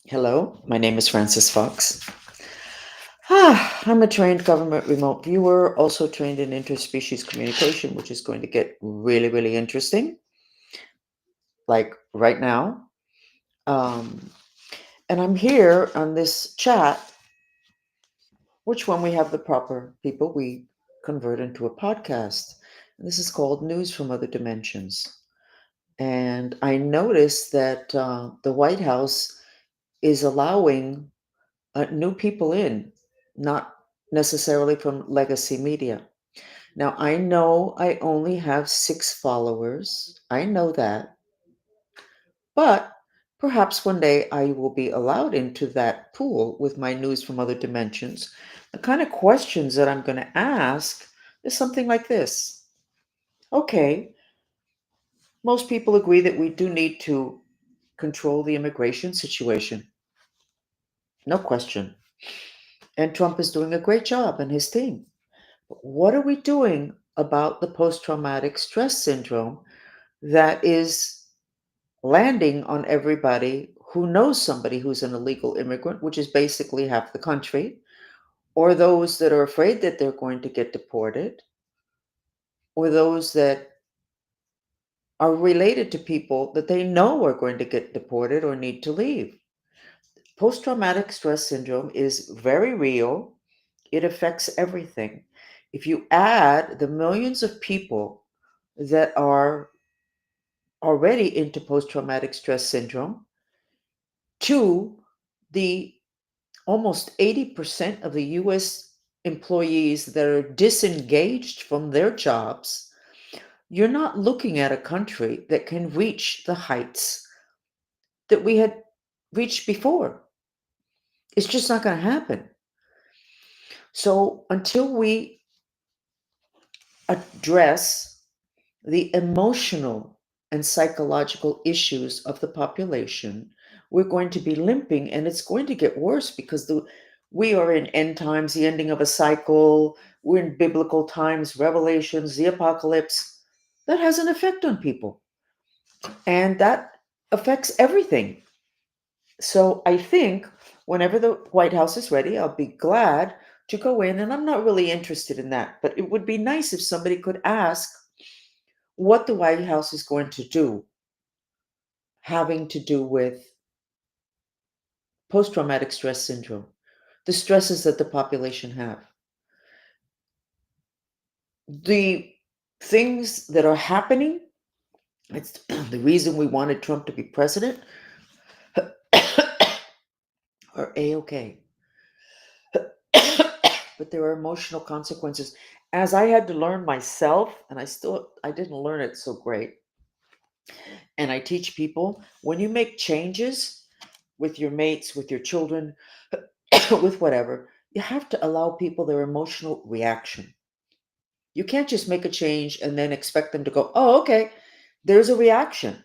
Hello, my name is Francis Fox. I'm a trained government remote viewer, also trained in interspecies communication, which is going to get really, really interesting, like right now. Um, and I'm here on this chat, which when we have the proper people, we convert into a podcast. And this is called News from Other Dimensions. And I noticed that the White House is allowing new people in, not necessarily from legacy media. Now, I know I only have 6 followers. I know that. But perhaps one day I will be allowed into that pool with my news from other dimensions. The kind of questions that I'm going to ask is something like this. Okay, most people agree that we do need to control the immigration situation. No question. And Trump is doing a great job and his team. What are we doing about the post traumatic stress syndrome that is landing on everybody who knows somebody who's an illegal immigrant, which is basically half the country, or those that are afraid that they're going to get deported, or those that are related to people that they know are going to get deported or need to leave? Post traumatic stress syndrome is very real. It affects everything. If you add the millions of people that are already into post traumatic stress syndrome to the almost 80% of the US employees that are disengaged from their jobs, you're not looking at a country that can reach the heights that we had reached before. It's just not going to happen. So until we address the emotional and psychological issues of the population, we're going to be limping, and it's going to get worse because we are in end times, the ending of a cycle. We're in biblical times, revelations, the apocalypse. That has an effect on people, and that affects everything. So I think whenever the White House is ready, I'll be glad to go in, and I'm not really interested in that, but it would be nice if somebody could ask what the White House is going to do having to do with post traumatic stress syndrome, the stresses that the population have, the things that are happening. It's the reason we wanted Trump to be president are A-OK. But there are emotional consequences. As I had to learn myself, and I didn't learn it so great. And I teach people when you make changes with your mates, with your children, with whatever, you have to allow people their emotional reaction. You can't just make a change and then expect them to go, oh, okay, there's a reaction.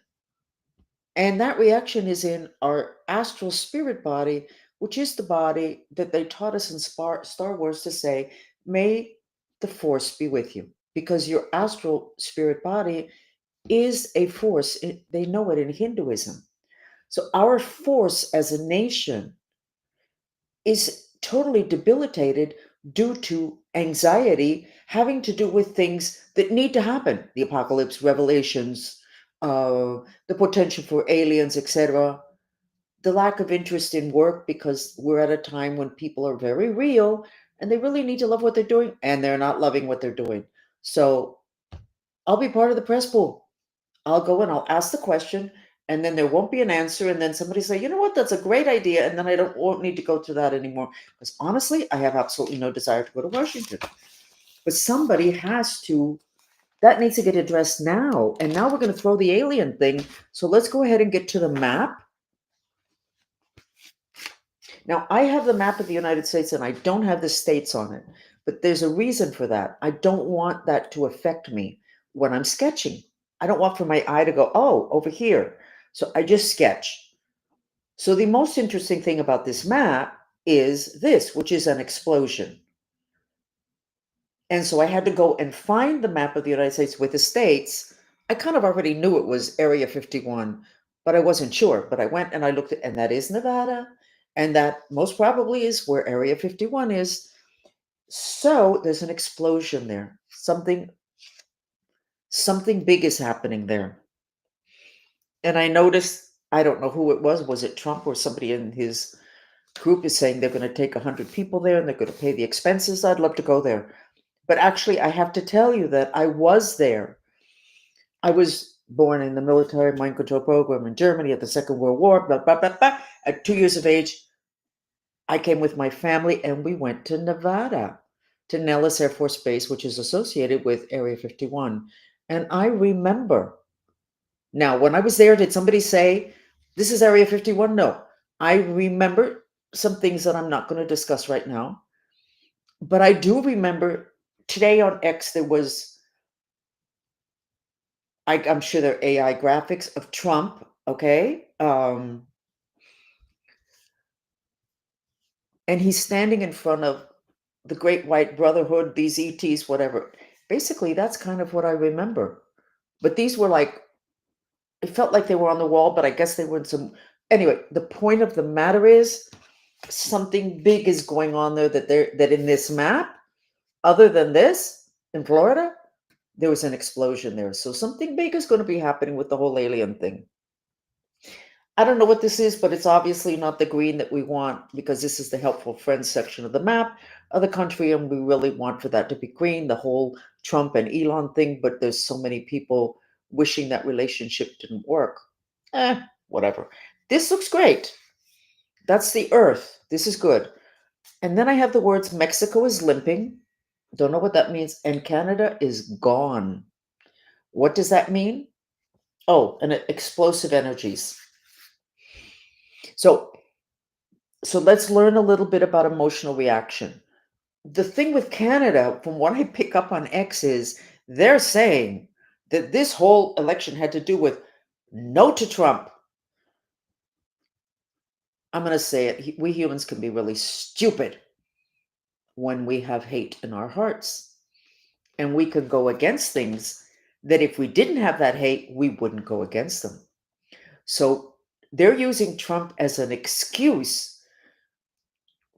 And that reaction is in our astral spirit body, which is the body that they taught us in Star Wars to say, may the force be with you. Because your astral spirit body is a force. They know it in Hinduism. So our force as a nation is totally debilitated due to anxiety having to do with things that need to happen, the apocalypse, revelations, the potential for aliens, etc., the lack of interest in work because we're at a time when people are very real and they really need to love what they're doing and they're not loving what they're doing. So I'll be part of the press pool. I'll go and I'll ask the question, and then there won't be an answer. And then somebody say, you know what, that's a great idea. And then I won't need to go through that anymore. Because honestly, I have absolutely no desire to go to Washington. But somebody has to, that needs to get addressed now. And now we're going to throw the alien thing. So let's go ahead and get to the map. Now, I have the map of the United States and I don't have the states on it. But there's a reason for that. I don't want that to affect me when I'm sketching. I don't want for my eye to go, oh, over here. So I just sketch. So the most interesting thing about this map is this, which is an explosion. And so I had to go and find the map of the United States with the states. I kind of already knew it was Area 51, but I wasn't sure. But I went and I looked at, and that is Nevada, and that most probably is where Area 51 is. So there's an explosion there. Something big is happening there. And I noticed, I don't know who it was. Was it Trump or somebody in his group is saying they're going to take 100 people there and they're going to pay the expenses? I'd love to go there. But actually, I have to tell you that I was there. I was born in the military mind control program in Germany at the Second World War, blah, blah, blah, blah. At 2 years of age, I came with my family and we went to Nevada, to Nellis Air Force Base, which is associated with Area 51. And I remember, now, when I was there, did somebody say, this is Area 51? No. I remember some things that I'm not going to discuss right now. But I do remember today on X, there was, I'm sure there are AI graphics of Trump, okay? And he's standing in front of the Great White Brotherhood, these ETs, whatever. Basically, that's kind of what I remember. But these were like, it felt like they were on the wall, but I guess they were in some. Anyway, the point of the matter is something big is going on there that in this map, other than this, in Florida, there was an explosion there. So something big is going to be happening with the whole alien thing. I don't know what this is, but it's obviously not the green that we want because this is the helpful friends section of the map of the country, and we really want for that to be green, the whole Trump and Elon thing, but there's so many people wishing that relationship didn't work. Whatever. This looks great. That's the Earth. This is good. And then I have the words Mexico is limping. Don't know what that means. And Canada is gone. What does that mean? Oh, and explosive energies. So let's learn a little bit about emotional reaction. The thing with Canada, from what I pick up on X, is they're saying that this whole election had to do with no to Trump. I'm going to say it. We humans can be really stupid when we have hate in our hearts. And we could go against things that if we didn't have that hate, we wouldn't go against them. So they're using Trump as an excuse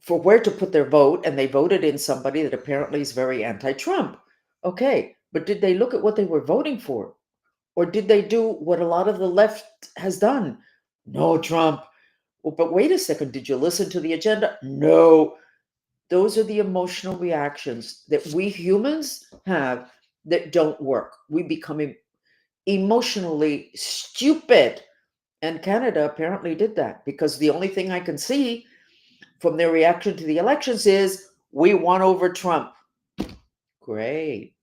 for where to put their vote, and they voted in somebody that apparently is very anti-Trump. Okay, but did they look at what they were voting for? Or did they do what a lot of the left has done? No, Trump. Well, but wait a second, did you listen to the agenda? No. Those are the emotional reactions that we humans have that don't work. We become emotionally stupid. And Canada apparently did that because the only thing I can see from their reaction to the elections is we won over Trump. Great.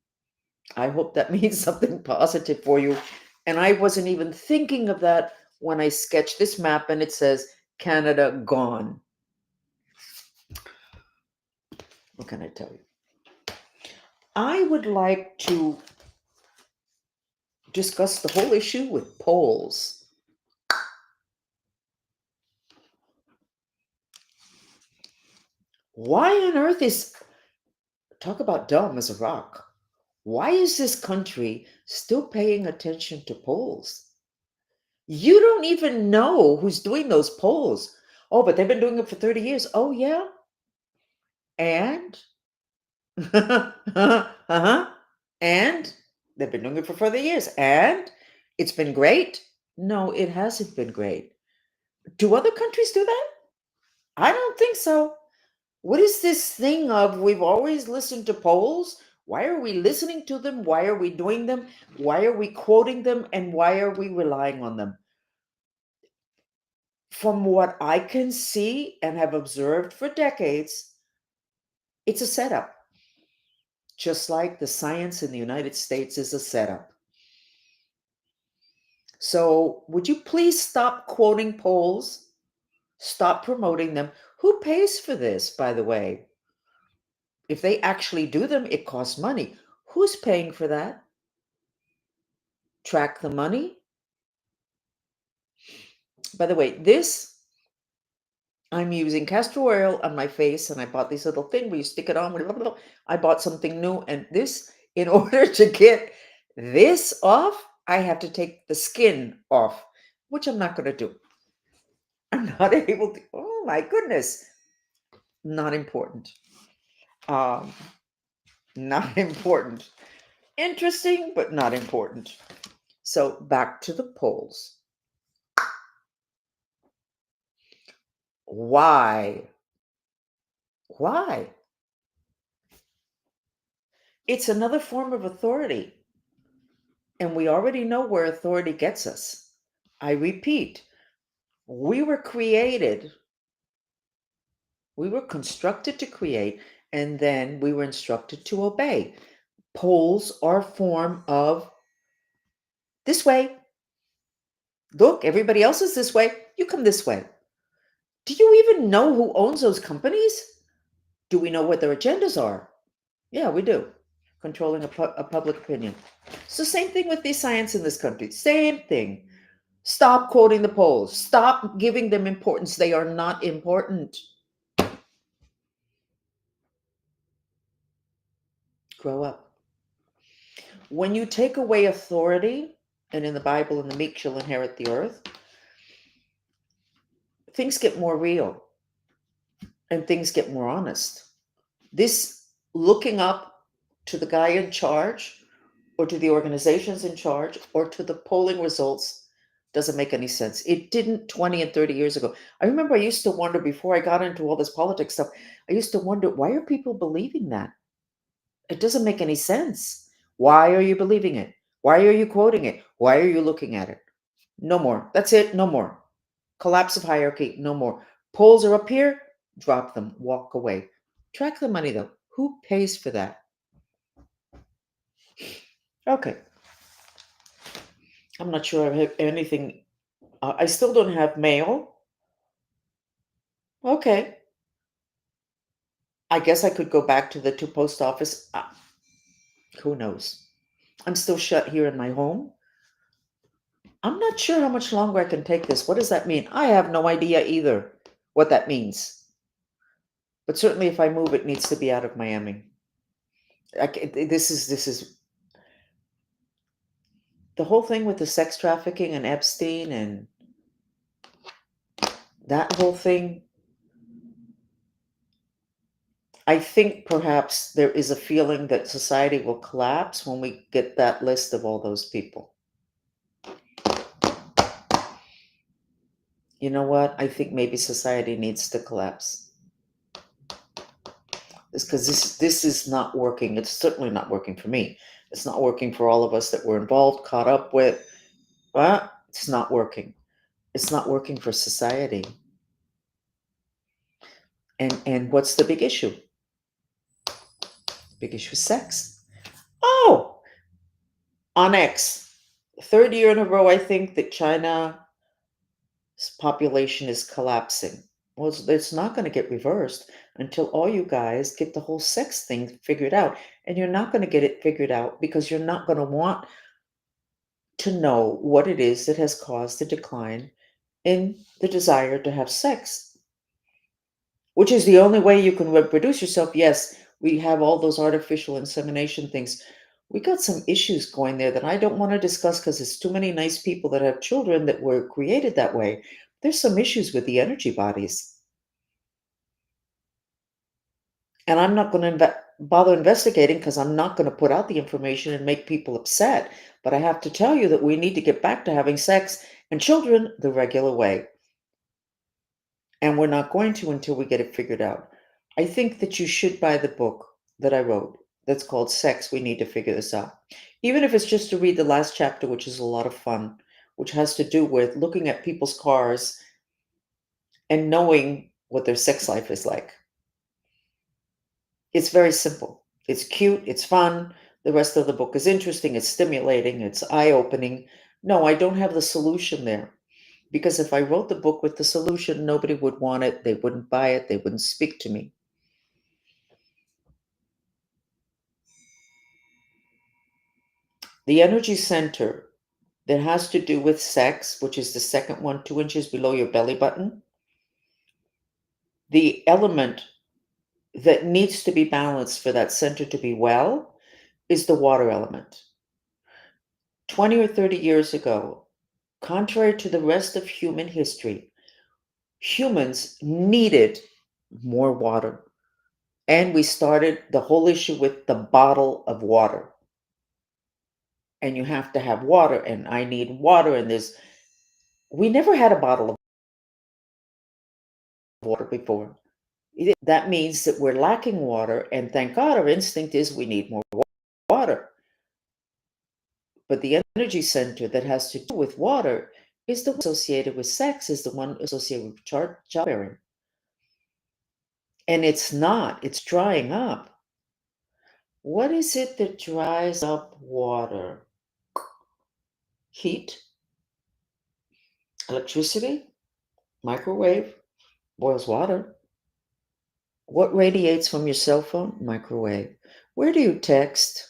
I hope that means something positive for you. And I wasn't even thinking of that when I sketched this map and it says Canada gone. What can I tell you? I would like to discuss the whole issue with polls. Why on earth is, talk about dumb as a rock, why is this country still paying attention to polls? You don't even know who's doing those polls. Oh, but they've been doing it for 30 years. Oh, yeah. And? Uh-huh. And they've been doing it for 30 years. And it's been great? No, it hasn't been great. Do other countries do that? I don't think so. What is this thing of we've always listened to polls? Why are we listening to them? Why are we doing them? Why are we quoting them? And why are we relying on them? From what I can see and have observed for decades, it's a setup. Just like the science in the United States is a setup. So, would you please stop quoting polls? Stop promoting them. Who pays for this, by the way? If they actually do them, it costs money. Who's paying for that? Track the money? By the way, this, I'm using castor oil on my face, and I bought this little thing where you stick it on. Blah, blah, blah. I bought something new, and this, in order to get this off, I have to take the skin off. which I'm not going to do. I'm not able to. Oh my goodness. Not important. Um, not important. Interesting, but not important. So back to the polls. Why? Why? It's another form of authority. And we already know where authority gets us. I repeat, we were created, we were constructed to create, and then we were instructed to obey. Polls are a form of this way. Look, everybody else is this way. You come this way. Do you even know who owns those companies? Do we know what their agendas are? Yeah, we do. Controlling a public opinion. So, same thing with the science in this country. Same thing. Stop quoting the polls. Stop giving them importance. They are not important. Grow up. When you take away authority, and in the Bible, and the meek shall inherit the earth, things get more real and things get more honest. This looking up to the guy in charge or to the organizations in charge or to the polling results doesn't make any sense. It didn't 20 and 30 years ago. I remember I used to wonder before I got into all this politics stuff, I used to wonder, why are people believing that? It doesn't make any sense. Why are you believing it? Why are you quoting it? Why are you looking at it? No more. That's it. No more. Collapse of hierarchy. No more. Polls are up here. Drop them. Walk away. Track the money though. Who pays for that? Okay. I'm not sure I have anything. I still don't have mail. Okay. I guess I could go back to the two post office. Who knows? I'm still shut here in my home. I'm not sure how much longer I can take this. What does that mean? I have no idea either what that means. But certainly, if I move, it needs to be out of Miami. This is the whole thing with the sex trafficking and Epstein and that whole thing. I think perhaps there is a feeling that society will collapse when we get that list of all those people. You know what? I think maybe society needs to collapse. It's because this is not working. It's certainly not working for me. It's not working for all of us that were involved, caught up with. Well, it's not working. It's not working for society. And what's the big issue? Big issue is sex. Oh, on X. Third year in a row, I think that China's population is collapsing. Well, it's not going to get reversed until all you guys get the whole sex thing figured out. And you're not going to get it figured out because you're not going to want to know what it is that has caused the decline in the desire to have sex, which is the only way you can reproduce yourself. Yes, we have all those artificial insemination things. We got some issues going there that I don't want to discuss because it's too many nice people that have children that were created that way. There's some issues with the energy bodies. And I'm not going to bother investigating because I'm not going to put out the information and make people upset. But I have to tell you that we need to get back to having sex and children the regular way. And we're not going to until we get it figured out. I think that you should buy the book that I wrote that's called Sex, We Need to Figure This Out. Even if it's just to read the last chapter, which is a lot of fun, which has to do with looking at people's cars and knowing what their sex life is like. It's very simple. It's cute, it's fun. The rest of the book is interesting, it's stimulating, it's eye opening. No, I don't have the solution there. Because if I wrote the book with the solution, nobody would want it, they wouldn't buy it, they wouldn't speak to me. The energy center that has to do with sex, which is the second one, 2 inches below your belly button, the element that needs to be balanced for that center to be well is the water element. 20 or 30 years ago, contrary to the rest of human history, humans needed more water. And we started the whole issue with the bottle of water. And you have to have water, and I need water, and we never had a bottle of water before. That means that we're lacking water, and thank God our instinct is we need more water. But the energy center that has to do with water is the one associated with sex, is the one associated with childbearing. And it's not, it's drying up. What is it that dries up water? Heat, electricity, microwave, boils water. What radiates from your cell phone? Microwave. Where do you text?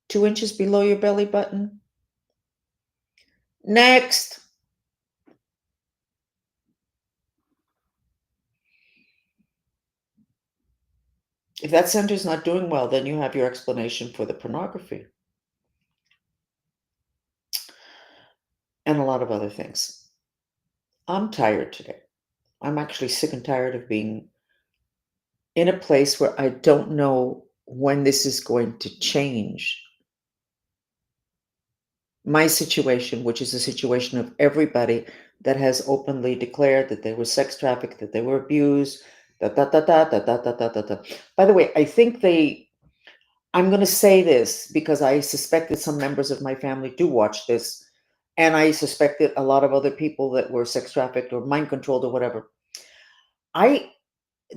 2 inches below your belly button? Next. If that center's not doing well, then you have your explanation for the pornography and a lot of other things. I'm tired today. I'm actually sick and tired of being in a place where I don't know when this is going to change. My situation, which is the situation of everybody that has openly declared that they were sex trafficked, that they were abused, da da da da da da da da da. Da. By the way, I think I'm going to say this because I suspect that some members of my family do watch this, and I suspect that a lot of other people that were sex trafficked or mind controlled or whatever. I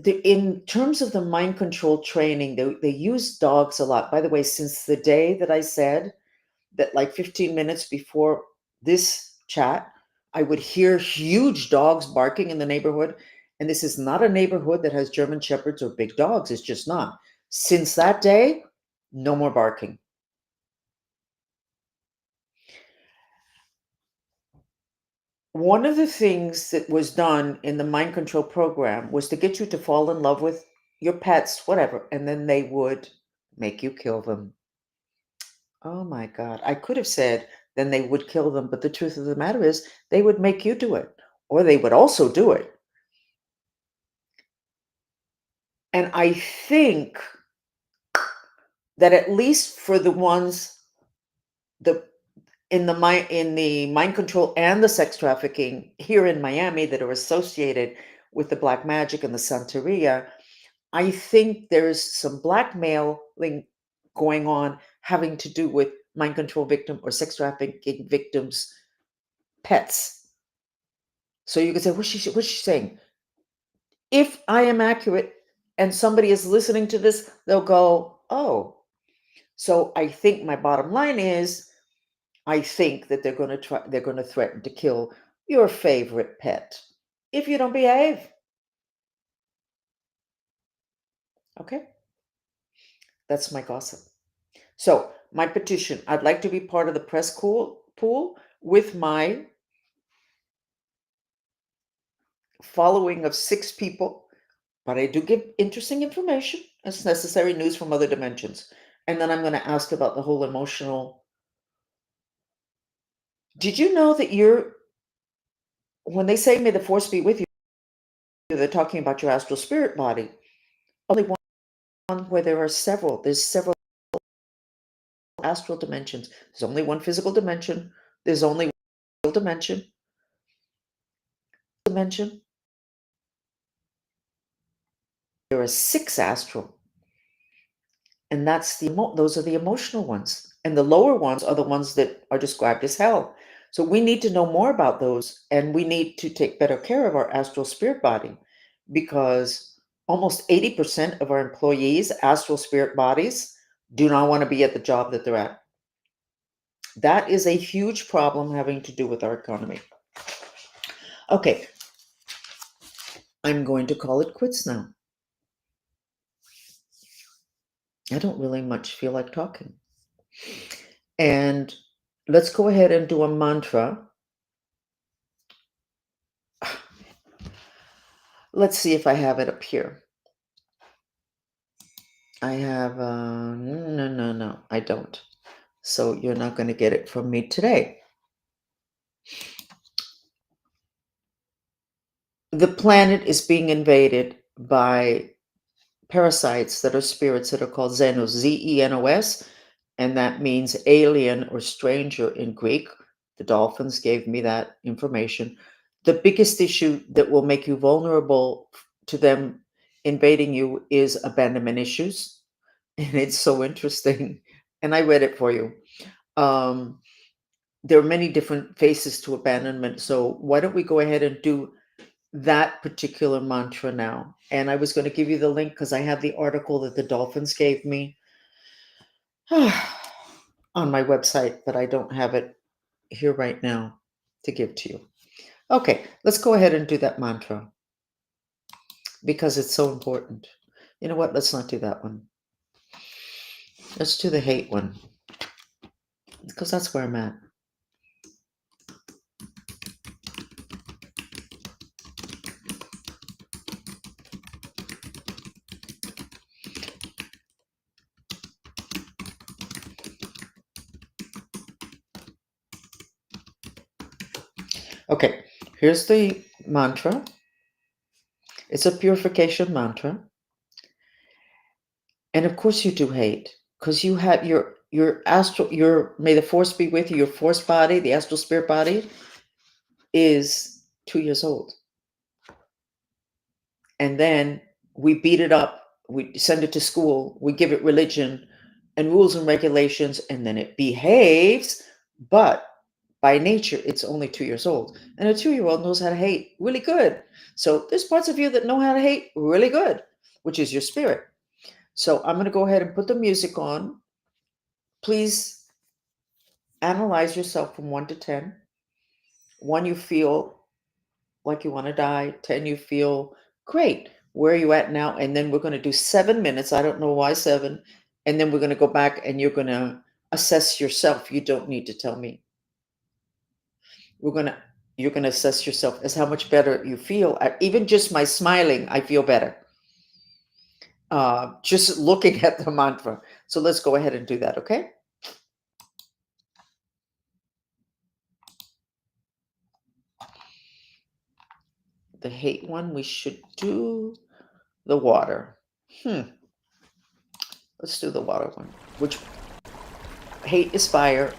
in terms of the mind control training, they use dogs a lot. By the way, since the day that I said that, like 15 minutes before this chat, I would hear huge dogs barking in the neighborhood. And this is not a neighborhood that has German shepherds or big dogs. It's just not. Since that day, no more barking. One of the things that was done in the mind control program was to get you to fall in love with your pets, whatever, and then they would make you kill them. Oh my God. I could have said then they would kill them, but the truth of the matter is they would make you do it, or they would also do it. And I think that at least for the ones the in the mind control and the sex trafficking here in Miami that are associated with the black magic and the Santeria, I think there's some blackmailing going on having to do with mind control victim or sex trafficking victims' pets. So you can say, what's she saying? If I am accurate and somebody is listening to this, they'll go, oh. So I think my bottom line is I think that they're going to threaten to kill your favorite pet if you don't behave. Okay? That's my gossip. So, my petition, I'd like to be part of the press pool with my following of 6 people, but I do give interesting information as necessary news from other dimensions. And then I'm going to ask about the whole emotional. Did you know that when they say may the force be with you, they're talking about your astral spirit body? Only one where there's several astral dimensions. There's only one physical dimension. There's only one dimension. There are 6 astral, and those are the emotional ones. And the lower ones are the ones that are described as hell. So we need to know more about those, and we need to take better care of our astral spirit body because almost 80% of our employees' astral spirit bodies do not want to be at the job that they're at. That is a huge problem having to do with our economy. Okay, I'm going to call it quits now. I don't really much feel like talking. And let's go ahead and do a mantra. Let's see if I have it up here. I have, no, I don't. So you're not going to get it from me today. the planet is being invaded by parasites that are spirits that are called Xenos, Zenos, and that means alien or stranger in Greek. The dolphins gave me that information. The biggest issue that will make you vulnerable to them invading you is abandonment issues. And it's so interesting. And I read it for you. Um, there are many different faces to abandonment. So why don't we go ahead and do that particular mantra now? And I was going to give you the link because I have the article that the dolphins gave me on my website, but I don't have it here right now to give to you. Okay, let's go ahead and do that mantra because it's so important. You know what? Let's not do that one. Let's do the hate one because that's where I'm at. Okay, here's the mantra. It's a purification mantra. And of course you do hate because you have your astral, your, may the force be with you, your force body, the astral spirit body is 2 years old. And then we beat it up, we send it to school, we give it religion and rules and regulations, and then it behaves. But by nature, it's only 2 years old. And a 2-year-old knows how to hate really good. So there's parts of you that know how to hate really good, which is your spirit. So I'm going to go ahead and put the music on. Please analyze yourself from 1 to 10. 1, you feel like you want to die. 10, you feel great. Where are you at now? And then we're going to do 7 minutes. I don't know why 7. And then we're going to go back and you're going to assess yourself. You don't need to tell me. You're going to assess yourself as how much better you feel. Even just my smiling, I feel better. Just looking at the mantra. So let's go ahead and do that, okay? The hate one, we should do the water. Let's do the water one. Which hate is fire.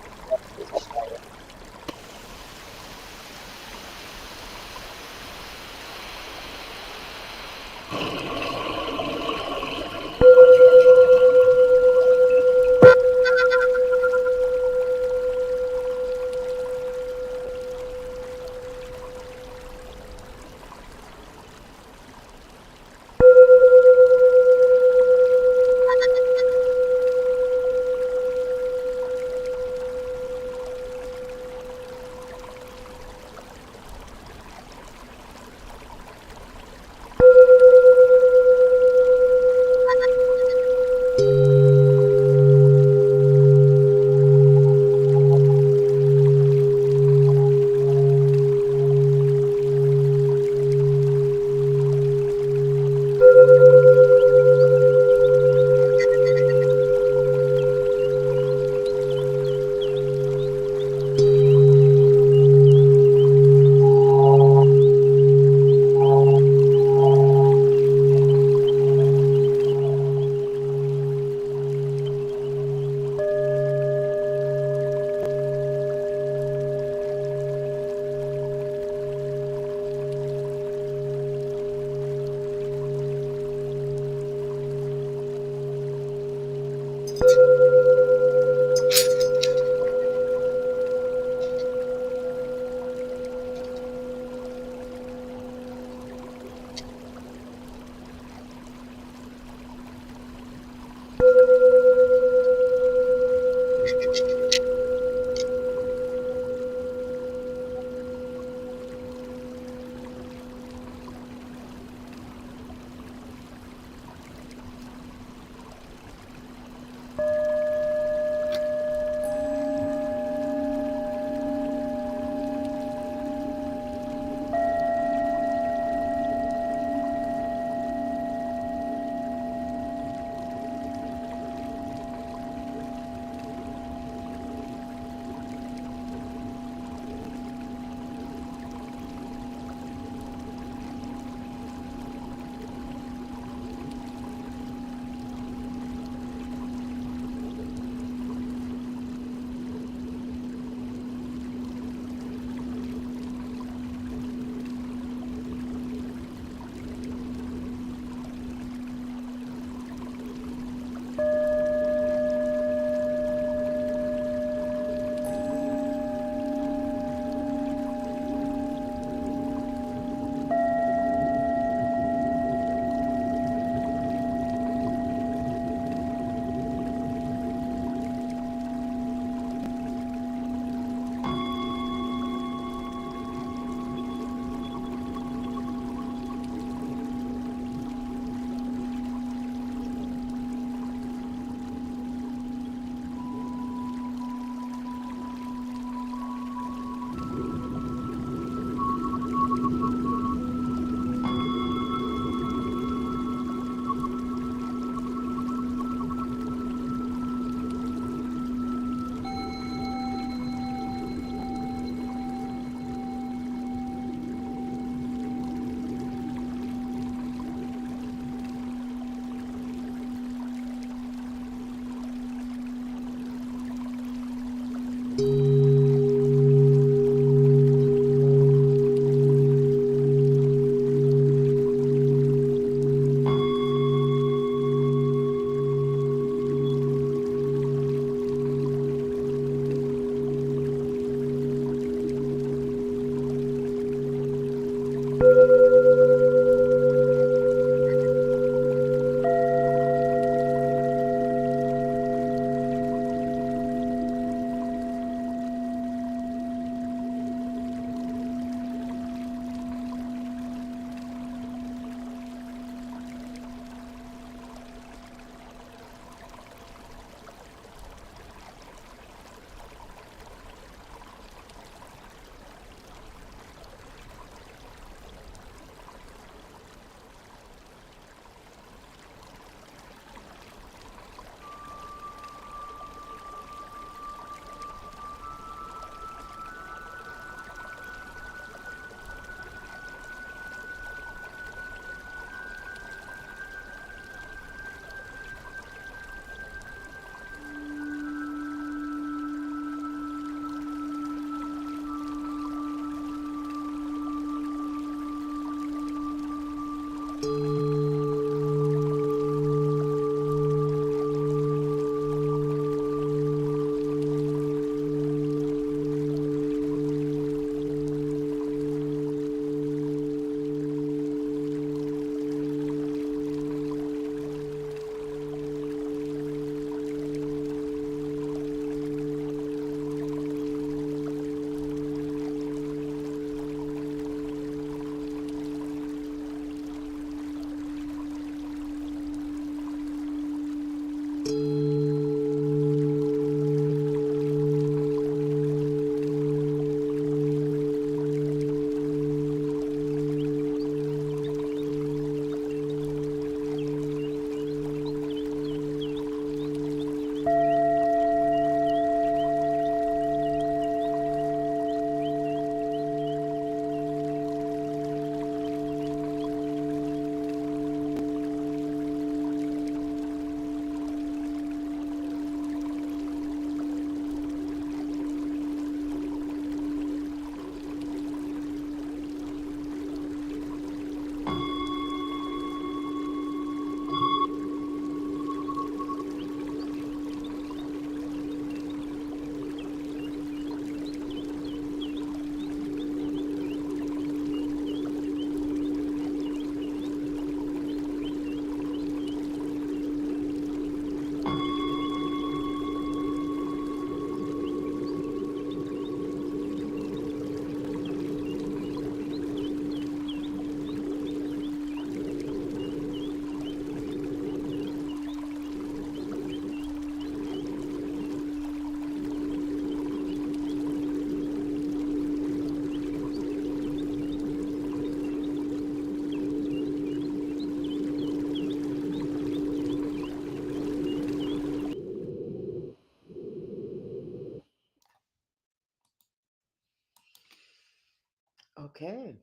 Okay.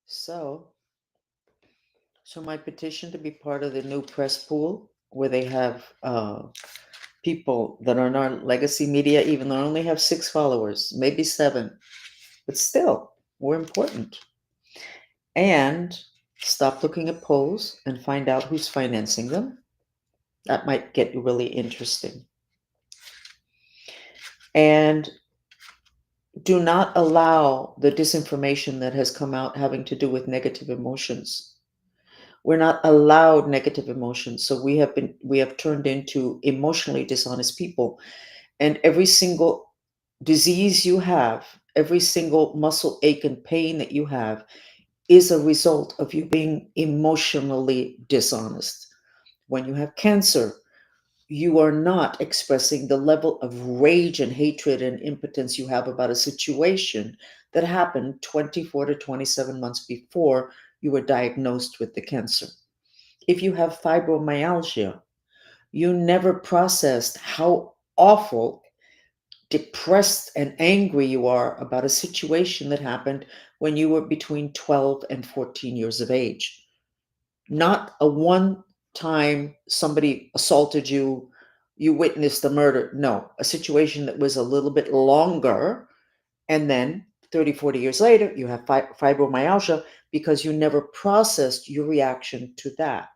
So, so my petition to be part of the new press pool, where they have people that are not legacy media, even though I only have 6 followers, maybe 7, but still, we're important. And stop looking at polls and find out who's financing them. That might get really interesting. And do not allow the disinformation that has come out having to do with negative emotions. We're not allowed negative emotions, so we have turned into emotionally dishonest people. And every single disease you have, every single muscle ache and pain that you have is a result of you being emotionally dishonest. When you have cancer, you are not expressing the level of rage and hatred and impotence you have about a situation that happened 24 to 27 months before you were diagnosed with the cancer. If you have fibromyalgia, you never processed how awful, depressed, and angry you are about a situation that happened when you were between 12 and 14 years of age. Not a one time somebody assaulted you, you witnessed a murder. No, a situation that was a little bit longer. And then 30, 40 years later, you have fibromyalgia because you never processed your reaction to that.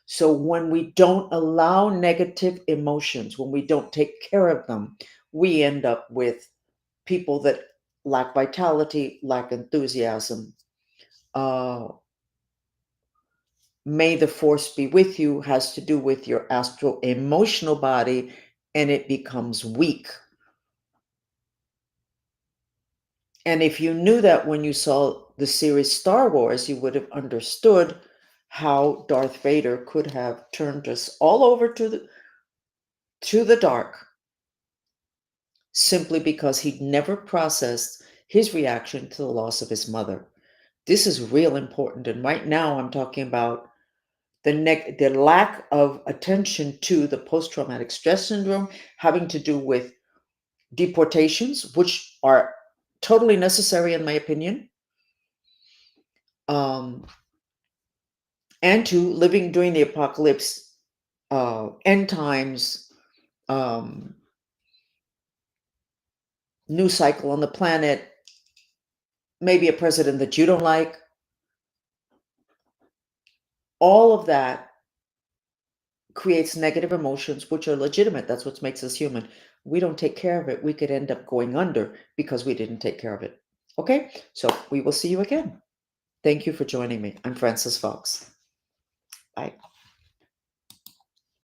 So when we don't allow negative emotions, when we don't take care of them, we end up with people that lack vitality, lack enthusiasm. Uh, May the force be with you has to do with your astral emotional body, and it becomes weak. And if you knew that when you saw the series Star Wars, you would have understood how Darth Vader could have turned us all over to the dark simply because he'd never processed his reaction to the loss of his mother. This is real important. And right now I'm talking about the lack of attention to the post-traumatic stress syndrome having to do with deportations, which are totally necessary in my opinion, um, and to living during the apocalypse, end times, um, new cycle on the planet, maybe a president that you don't like. all of that creates negative emotions, which are legitimate. That's what makes us human. We don't take care of it. We could end up going under because we didn't take care of it. Okay, so we will see you again. Thank you for joining me. I'm Frances Fox. Bye.